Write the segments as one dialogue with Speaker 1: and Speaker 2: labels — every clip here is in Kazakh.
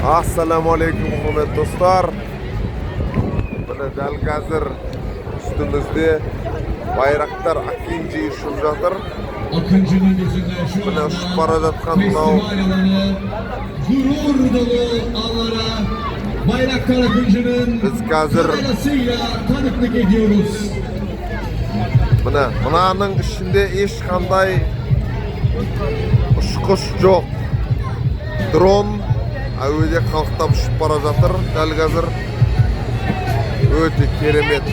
Speaker 1: Assalamu alaikum hurmatli do'stlar. Mana dal hozir ustimizda bayroqlar Akıncı ushib жатыр.
Speaker 2: Akıncı'nın yüzünden şu
Speaker 1: Mana
Speaker 2: anda
Speaker 1: ushib bora жатқан
Speaker 2: festival alanı gurur dolu anlara Bayraktar Akıncı'nın
Speaker 1: Biz hozir
Speaker 2: kamerasıyla tanıklık ediyoruz.
Speaker 1: Bunaning ishinde hech qanday ushqish yo'q. Dron avvalda qalqtab ushib bora жатыр. Dal hozir o'ta keremet.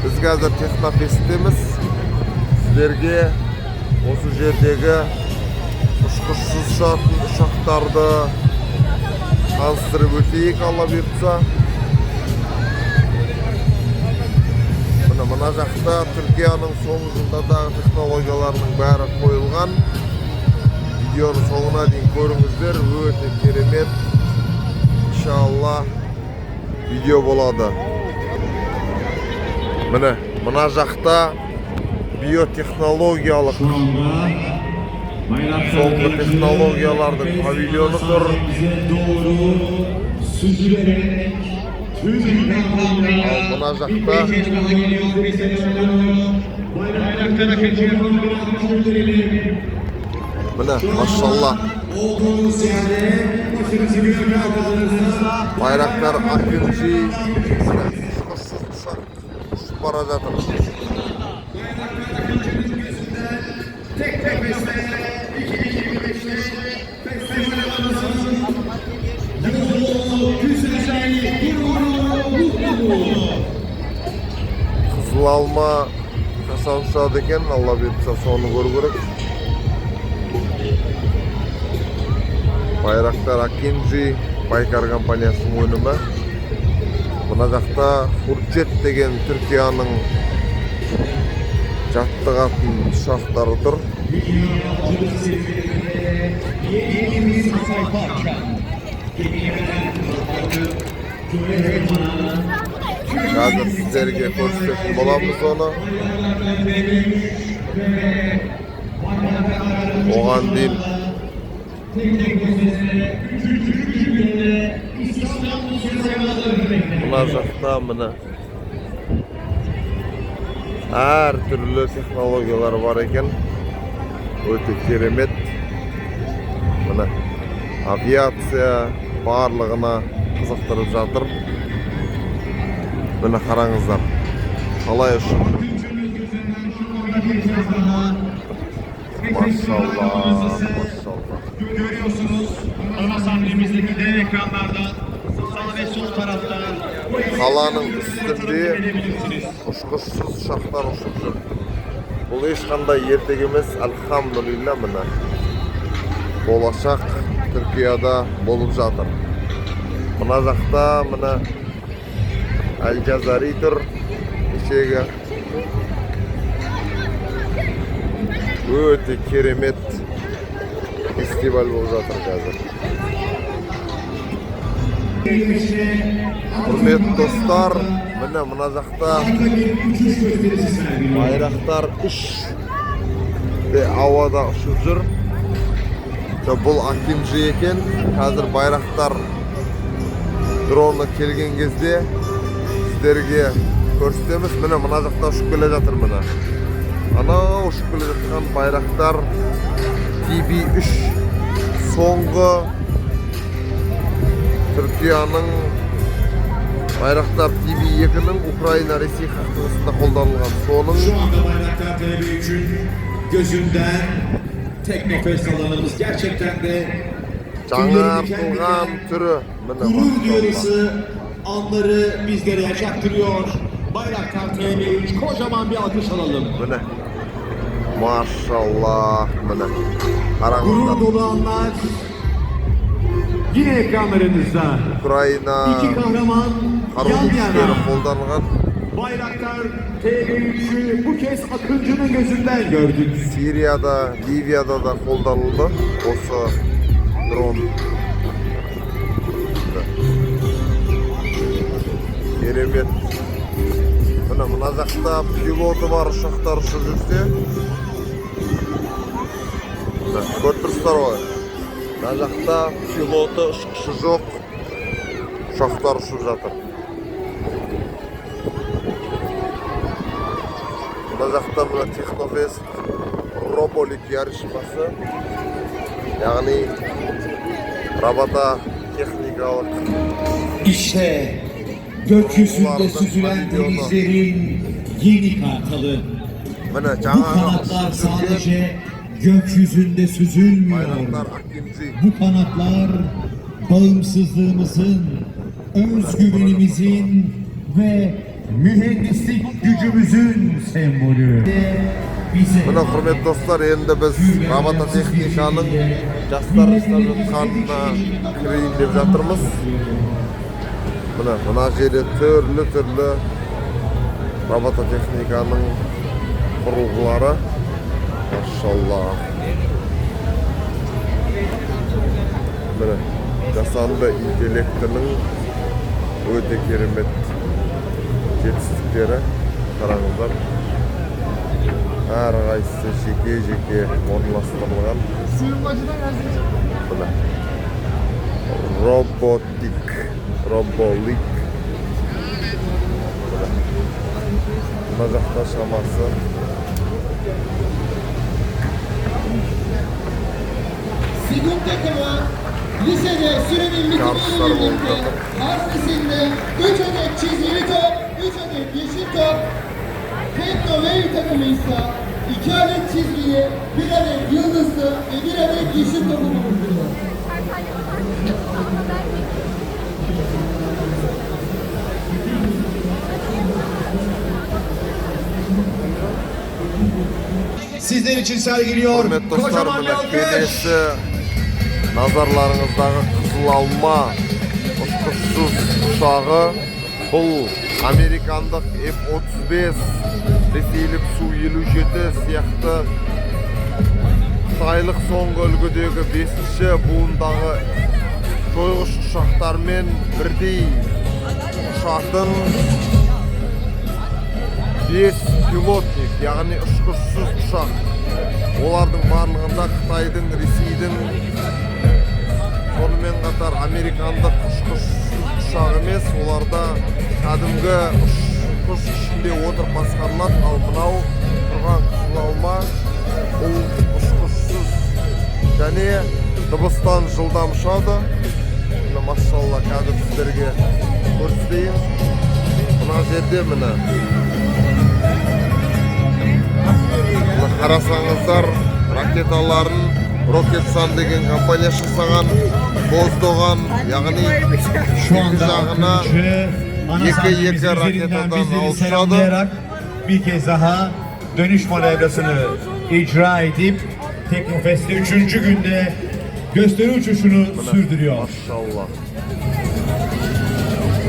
Speaker 1: Biz hozir Texnofest'damiz. Sizlarga o'sha yerdagi ushqishsiz uchoqlarni tanishtirib o'taylik, Alloh buyursa. Mana жақта Türkiye'nin sonucundagi texnologiyalarning bari qo'yilgan. Videoni so'nguna дейін ko'ringizlar, o'ta keremet. İnşallah video bo'ladi. Mana жақта biotexnologiyalik so'nggi texnologiyalarning pavilyonidir.
Speaker 2: Doğru süzülerek
Speaker 1: Mana жақта maşallah Bayraktar Akıncı uçup bora жатыр. Kızıl alma tasavvuşadı eken, Allah buyursa sonu görürük. Bayraktar Akıncı Baykar kompaniyasının önüme. Buna жақта Hurjet деген Türkiye'nin жаттығатын ұшақтарыdır. Қазір sizlerге көрсететін боламыз оны. Оған дейін Buna жақта әр түрлі технологиялар бар екен. Өте керемет. Авиация барлығына қызықтырып жатыр. Қараңыздар. Қалай үшін. Maşallah.
Speaker 2: Görüyorsunuz ana sahnemizdeki dev ekranlarda sağ ve sol tarafta
Speaker 1: Қаланың üstünde uçquşsuz uçaqlar uçup жүр. Бұл ешқандай ертең емес, alhamdulillah мына. Болашақ Түркияда болып жатыр. Мына жақта Al-Jazari тұр. Кешегі өте керемет фестиваль болып жатыр қазір. Құрметті достар, мына жақта байрақтар үш ауада ұшып жүр. Бұл Акыncı екен. Қазір байрақтар дроны келген кезде сіздерге көрсетеміз. Мына жақта ұшып келе жатыр. Анау ұшып келе жатқан байрақтар TB3 соңғы Türkiye'nin Bayraktar TB2'nin Ukrayna Resiy қақтығысында қолданылған. Соның
Speaker 2: şu anda Bayraktar TB3'ün gözünden Teknofest alanımız gerçekten de
Speaker 1: жаңартылған түрі.
Speaker 2: Gurur duyarısı anları bizlere yaşattırıyor. Bayraktar TB3 kocaman bir alkış alalım.
Speaker 1: Maşallah.
Speaker 2: Gurur
Speaker 1: Қараңыздар.
Speaker 2: dolu anlar yine ekranlarınızda.
Speaker 1: Ukrayna
Speaker 2: İki kahraman
Speaker 1: қарулы
Speaker 2: yan
Speaker 1: күштері
Speaker 2: yana.
Speaker 1: қолданған.
Speaker 2: Bayraktar TB3'ü bu kez Akıncı'nın gözünden gördük.
Speaker 1: Siriyada, Liviyada da қолданылды. Осы дрон. Керемет. Мына жақта пилоты бар ұшақтар ұшып жүрсе, Көріп тұрсыздар ғой. Мына жақта пилоты, ұшқышы жоқ. Ұшақтар ұшып жатыр. Мына жақта мына Технофест Роботик ярышмасы. Яғни робототехникалық.
Speaker 2: İşte gökyüzünde süzülen denizlerin yeni kartalı. Bu kanatlar sadece gökyüzünde süzülmüyor. Bu kanatlar bağımsızlığımızın, özgüvenimizin ve mühendislik gücümüzün sembolü.
Speaker 1: Mına hürmetli dostlar, endi biz robototexnikaның жастар жасап жатқанына кірейін деп жатырмыз. Мына жерде түрлі robototexnikaның құрылғылары. Машалла. Мына жасанды интеллектінің өте керемет жетістіктері. Қараңыздар. Әрқайсысы жеке орналастырылған. Мына роботик. Мына жақта шамасы.
Speaker 3: Sigun takımı lisede sürenin bitimine birlikte harflisinde 3 adet çizgili top, 3 adet yeşil top, Tekno Wave takımı ise 2 adet çizgili, 1 adet yıldızlı ve 1 adet yeşil topu bulunduruyor.
Speaker 2: Sizler için sergiliyor.
Speaker 1: Hürmetli dostlar,
Speaker 2: Kocaman bir
Speaker 1: mına
Speaker 2: alkış.
Speaker 1: kelesi nazarlarınızдағы Қызыл Алма ұшқышсыз ұшағы. Бұл американдық F-35, ресейлік Су-57 сияқты қытайлық соңғы үлгідегі 5-ші буындағы жойғыш ұшақтармен бірдей ұшатын 5 пилотник, яғни ұшқышсыз ұшақ. Олардың барлығында Қытайдың, Ресейдің, сонымен қатар американдық ұшқышсыз ұшақ емес, оларда кәдімгі ұшқыш ішінде отырып басқарылады. Ал мынау тұрған Қызыл Алма бұл ұшқышсыз және дыбыстан жылдам ұшады. Машалла, қазір сіздерге көрсетейін. Мына жерде міне қарасаңыздар, ракеталарын Roketsan деген компания жасаған, боздаған, яғни екі жағына екі ракетадан алışadı.
Speaker 2: Bir kez daha dönüş manevrasını icra edip Teknofest'te 3. günde gösteri uçuşunu sürdürüyor.
Speaker 1: Maşallah.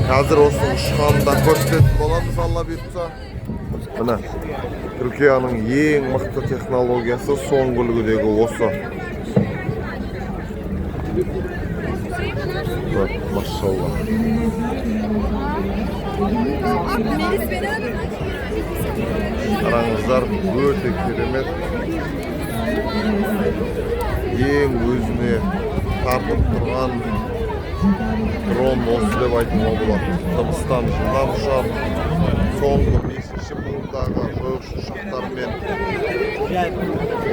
Speaker 1: Қазір осы ұшқанда көрсететін боламыз, Алла бұйыртса. Міне Түркияның ең мықты технологиясы соңғы үлгідегі осы. Машалла. Қараңыздар, өте керемет. Ең өзіне тартып тұрған дрон осы деп айтуға болады. Дыбыстан жылдам ұшады. Соңғы 5-ші буындағы жойғыш ұшақтармен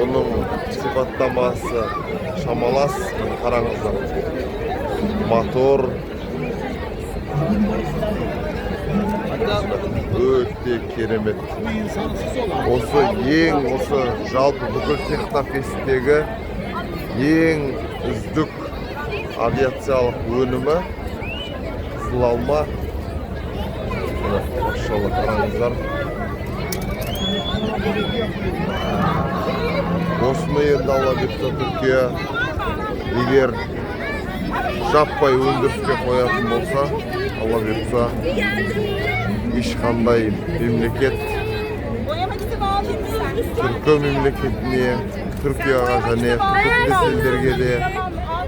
Speaker 1: оның сипаттамасы шамалас. Қараңыздар. Мотор өте керемет. Осы жалпы бүкіл Технофесттегі ең үздік авиациялық өнімі Қызыл Алма. Машалла, қараңыздар. Осыны енді Алла бұйыртса Түркия егер жаппай өндіріске қоятын болса, Алла бұйыртса ешқандай мемлекет түркі мемлекетіне, Түркияға және түркілес елдерге де,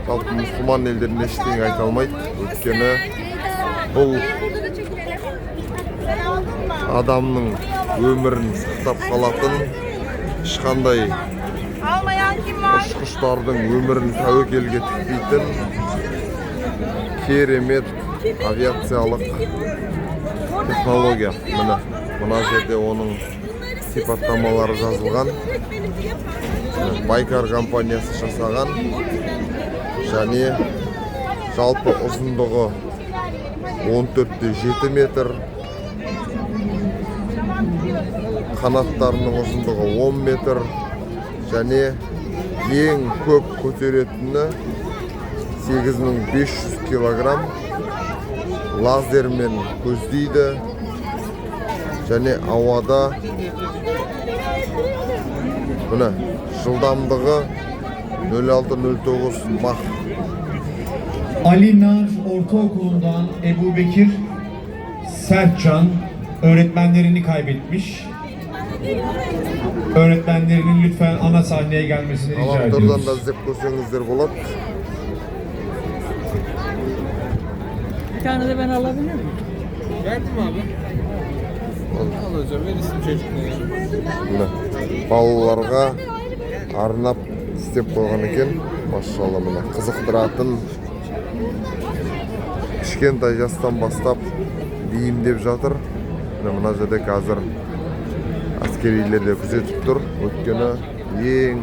Speaker 1: жалпы мұсылман елдеріне ештеңе айта алмайды. Өйткені бұл адамның өмірін сақтап қалатын ешқандай ұшқыштардың өмірін тәуекелге тікпейтін керемет авиациялық технология. Мына жерде оның сипаттамалары жазылған. Байкар компаниясы жасаған және жалпы ұзындығы 14,7 метр, қанаттарының ұзындығы 10 метр және ең көп көтеретіні 8500 килограмм, лазермен көздейді және ауада жылдамдығы 0609 Mach.
Speaker 2: Ali Nar Ortaokulu'ndan Ebu Bekir Sertcan öğretmenlerini kaybetmiş. Öğretmenlerinin lütfen ana sahneye gelmesini rica
Speaker 1: Alanlardan
Speaker 2: ediyoruz.
Speaker 1: da izlep ko'rsangizlar bo'ladi.
Speaker 4: Bir tane de ben alabilir miyim?
Speaker 5: Verdim abi. Alacağım. Verirsin çocuklara.
Speaker 1: Балаларға арнап істеп қойған екен. Машалла, мына қызықтыратын, кішкентай жастан бастап бейімдеп жатыр. Мына жерде қазір әскерилер де күзетіп тұр. Өйткені ең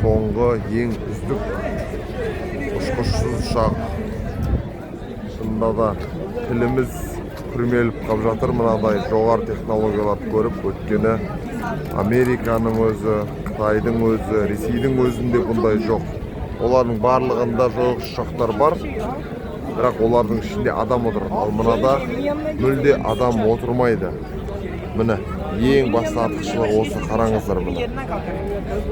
Speaker 1: соңғы, ең үздік ұшқышсыз ұшақ. Шынында да тіліміз күрмеліп қалып жатыр мынадай жоғары технологияларды көріп. Өйткені Американың өзі, Қытайдың өзі, Ресейдің өзінде бұндай жоқ. Олардың барлығында жойғыш ұшақтар бар, бірақ олардың ішінде адам отыр. Ал мынада мүлде адам отырмайды. Міне, ең басты артықшылығы осы, қараңыздар міне.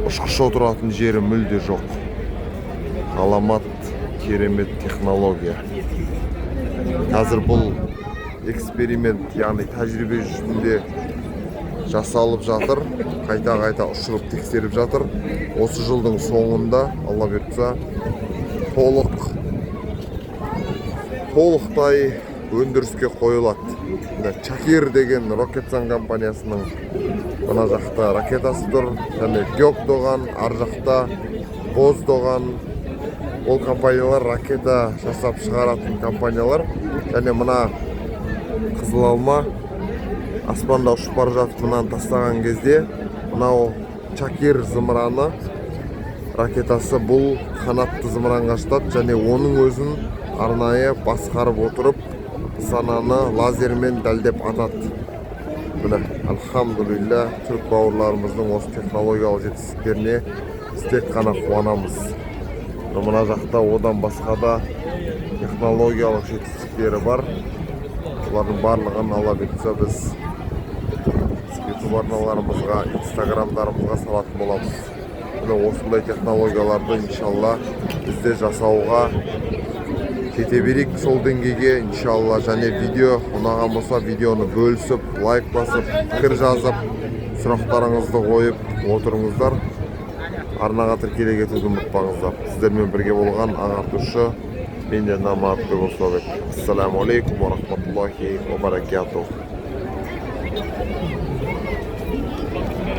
Speaker 1: Ұшқыш отыратын жері мүлде жоқ. Ғаламат керемет технология. Қазір бұл эксперимент, яғни тәжірибе жүзінде жасалып жатыр, қайта ұшырып тексеріп жатыр. Осы жылдың соңында, Алла бұйыртса, толықтай өндіріске қойылады. Чакир деген Рокетсан компаниясының мына жақта ракетасы тұр, және Гёкдоган, ар жақта Боздоган. Ол компаниялар ракета жасап шығаратын компаниялар. Және мына қызыл алма аспанда ұшып бара жатып мынаны тастаған кезде, мынау Чакир зымыраны ракетасы бұл қанатты зымыранға жатады және оның өзін арнайы басқарып отырып сананы лазермен дәлдеп атады. Міне, альхамдулилля, түрік бауырларымыздың осы технологиялық жетістіктеріне біз тек қана қуанамыз. Мына жақта одан басқа да технологиялық жетістіктері бар. Олардың барлығын Алла бұйыртса біз YouTube арналарымызға, Instagramдарымызға салатын боламыз. Осындай технологияларды иншалла бізде жасауға кете берейік сол деңгейге иншалла. Және видео ұнаған болса видеоны бөлісіп, лайк басып, пікір жазып, сұрақтарыңызды қойып отырыңыздар. Арнаға тіркеле кетуді ұмытпаңыздар. Сіздермен бірге болған ағартушы мен де Намат Бекосовек. Ассаламу алейкум ва рахматуллахи ва баракатух.